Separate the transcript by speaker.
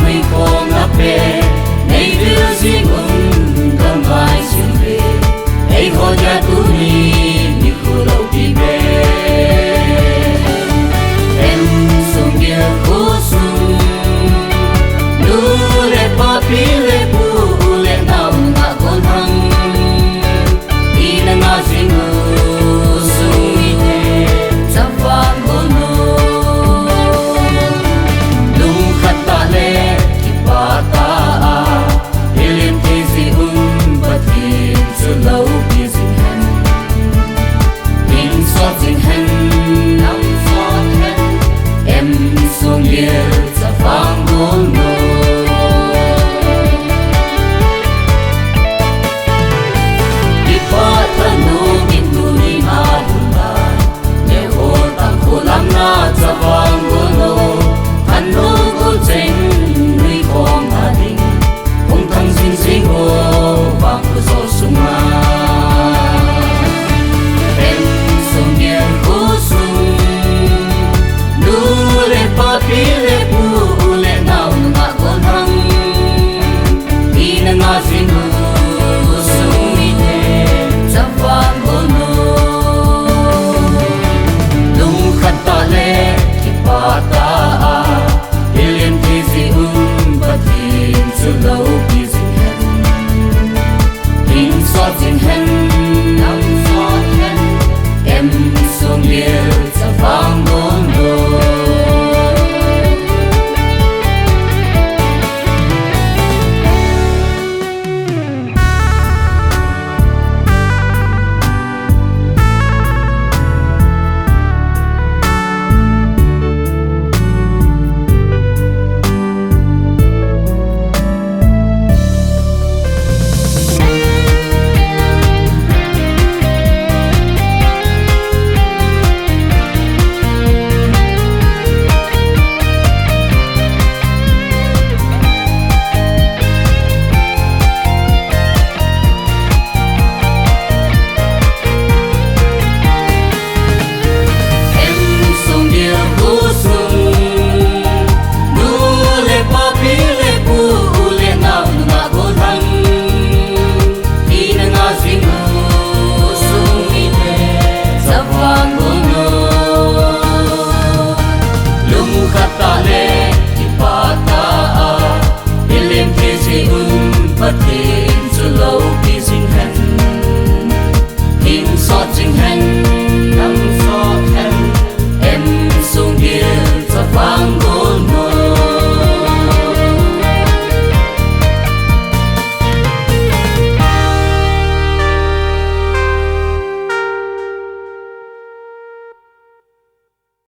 Speaker 1: mi con ngập bể nay đưa riêng cầm vai xin về ấy họ nhà tu ni như khổ lâu đi về em sông kia khổ sung nu le papi le pu le nào ngã con thăng đi na ngã riêng sung mi thế chấp vang con lung khát ta le ki pa ta elim thế gì bất kỳ sự lâu kia dinh hen in xót dinh hen nắm xót hen em xuống địa za vang ngôn ngô ki pa thân nu min tu ni ma dun ba ne ho tam khu lam na za vang ngôn ngô han nu ko chen ni khom ha ding hong thang sin sing ho vang ko so sung ma em sung địa khu sung nu le papi le pu le nào ngã con thăng đi na ngã sin ho sung mi te chấp vang con lung khát ta le ki pa ta elim thế gì bất kỳ sự lâu kia dinh hen in xót dinh hen nắm xót hen em xuống địa za vang ngôn ngô bất kỳ